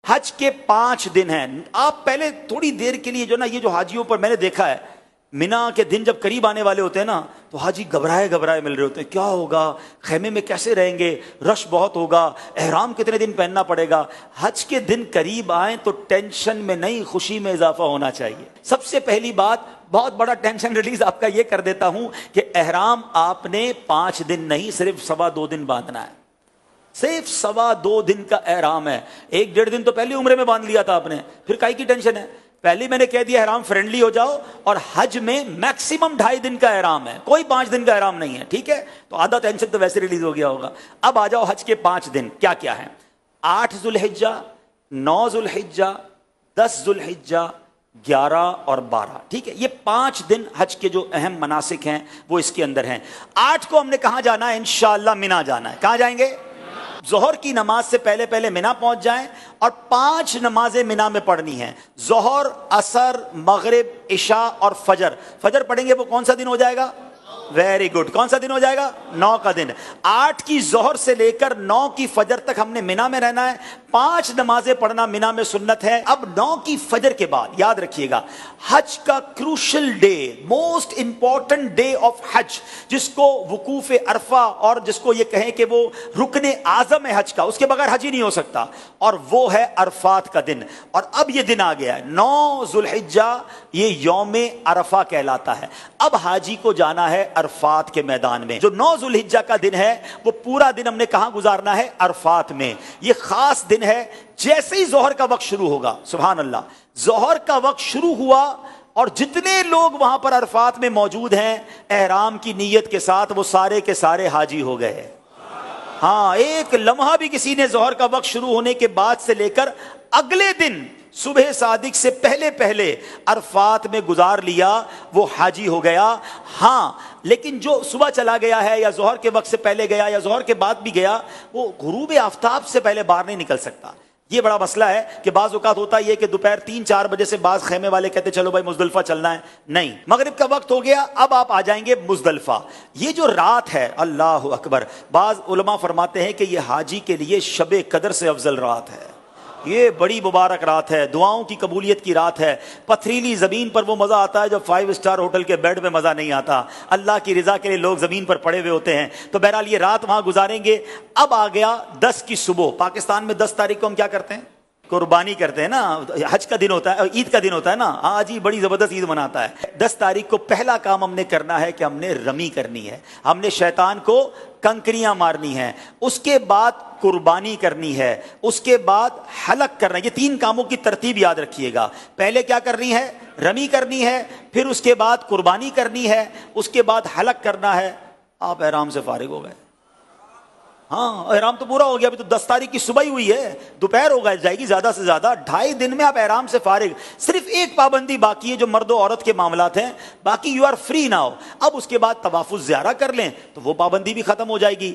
حج کے 5 دن ہیں. آپ پہلے تھوڑی دیر کے لیے جو نا یہ جو حاجیوں پر میں نے دیکھا ہے مینا کے دن جب قریب آنے والے ہوتے ہیں نا تو حاجی گھبرائے مل رہے ہوتے ہیں, کیا ہوگا, خیمے میں کیسے رہیں گے, رش بہت ہوگا, احرام کتنے دن پہننا پڑے گا. حج کے دن قریب آئیں تو ٹینشن میں نہیں خوشی میں اضافہ ہونا چاہیے. سب سے پہلی بات, بہت بڑا ٹینشن ریلیز آپ کا یہ کر دیتا ہوں کہ احرام آپ نے 5 دن نہیں صرف 2.25 دن باندھنا ہے. صرف 2.25 دن کا احرام ہے. 1.5 دن تو پہلے عمرے میں باندھ لیا تھا آپ نے, پھر کائی کی ٹینشن ہے. پہلے میں نے کہہ دیا احرام فرینڈلی ہو جاؤ, اور حج میں میکسیمم 2.5 دن کا احرام ہے, کوئی 5 دن کا احرام نہیں ہے. ٹھیک ہے, تو آدھا ٹینشن تو ویسے ریلیز ہو گیا ہوگا. اب آ جاؤ حج کے 5 دن کیا کیا ہیں. 8 ذوالحجہ, 9 ذوالحجہ, 10 ذوالحجہ, 11 اور 12. ٹھیک ہے, یہ 5 دن حج کے جو اہم مناسک ہیں وہ اس کے اندر ہیں. 8 کو ہم نے کہاں جانا ہے, انشاءاللہ مینا جانا ہے. کہاں جائیں گے؟ ظہر کی نماز سے پہلے مینا پہنچ جائیں, اور 5 نمازیں مینا میں پڑھنی ہیں. ظہر, عصر, مغرب, عشاء اور فجر. فجر پڑھیں گے وہ کون سا دن ہو جائے گا؟ ویری گڈ, کون سا دن ہو جائے گا؟ 9 کا دن. 8 کی ظہر سے لے کر 9 کی فجر تک ہم نے مینا میں رہنا ہے. 5 نمازیں پڑھنا مینا میں سنت ہے. اب 9 کی فجر کے بعد یاد رکھیے گا, حج کا crucial day, most important day of حج, جس کو وقوف عرفہ اور جس کو یہ کہیں کہ وہ رکن اعظم ہے حج کا, اس کے بغیر حج ہی نہیں ہو سکتا, اور وہ ہے عرفات کا دن. اور اب یہ دن آ گیا ہے 9 ذوالحجہ, یہ یوم عرفہ کہلاتا ہے. اب حاجی کو جانا ہے عرفات کے میدان میں. جو 9 ذوالحجہ کا دن ہے وہ پورا دن ہم نے کہاں گزارنا ہے؟ عرفات میں. یہ خاص دن ہے. جیسے ہی ظہر کا وقت شروع ہوگا, سبحان اللہ, ظہر کا وقت شروع ہوا اور جتنے لوگ وہاں پر عرفات میں موجود ہیں احرام کی نیت کے ساتھ, وہ سارے کے سارے حاجی ہو گئے. ہاں, ایک لمحہ بھی کسی نے ظہر کا وقت شروع ہونے کے بعد سے لے کر اگلے دن صبح صادق سے پہلے عرفات میں گزار لیا, وہ حاجی ہو گیا. ہاں, لیکن جو صبح چلا گیا ہے یا ظہر کے وقت سے پہلے گیا یا ظہر کے بعد بھی گیا, وہ غروب آفتاب سے پہلے باہر نہیں نکل سکتا. یہ بڑا مسئلہ ہے کہ بعض اوقات ہوتا یہ کہ دوپہر 3-4 بجے سے بعض خیمے والے کہتے چلو بھائی مزدلفہ چلنا ہے. نہیں, مغرب کا وقت ہو گیا, اب آپ آ جائیں گے مزدلفہ. یہ جو رات ہے, اللہ اکبر, بعض علماء فرماتے ہیں کہ یہ حاجی کے لیے شب قدر سے افضل رات ہے. یہ بڑی مبارک رات ہے, دعاؤں کی قبولیت کی رات ہے. پتھریلی زمین پر وہ مزہ آتا ہے جو 5 اسٹار ہوٹل کے بیڈ میں مزہ نہیں آتا. اللہ کی رضا کے لیے لوگ زمین پر پڑے ہوئے ہوتے ہیں. تو بہرحال یہ رات وہاں گزاریں گے. اب آ گیا 10 کی صبح. پاکستان میں 10 تاریخ کو ہم کیا کرتے ہیں؟ قربانی کرتے ہیں نا. حج کا دن ہوتا ہے, عید کا دن ہوتا ہے نا, آج ہی بڑی زبردست عید مناتا ہے. 10 تاریخ کو پہلا کام ہم نے کرنا ہے کہ ہم نے رمی کرنی ہے, ہم نے شیطان کو کنکریاں مارنی ہیں, اس کے بعد قربانی کرنی ہے, اس کے بعد حلق کرنا ہے. یہ 3 کاموں کی ترتیب یاد رکھیے گا. پہلے کیا کرنی ہے؟ رمی کرنی ہے, پھر اس کے بعد قربانی کرنی ہے, اس کے بعد حلق کرنا ہے. آپ احرام سے فارغ ہو گئے. ہاں, احرام تو پورا ہو گیا. ابھی تو 10 تاریخ کی صبح ہی ہوئی ہے, دوپہر ہو جائے گی زیادہ سے زیادہ. 2.5 دن میں آپ احرام سے فارغ. صرف ایک پابندی باقی ہے جو مرد و عورت کے معاملات ہیں, باقی یو آر فری ناؤ. اب اس کے بعد طواف الزیارہ کر لیں تو وہ پابندی بھی ختم ہو جائے گی.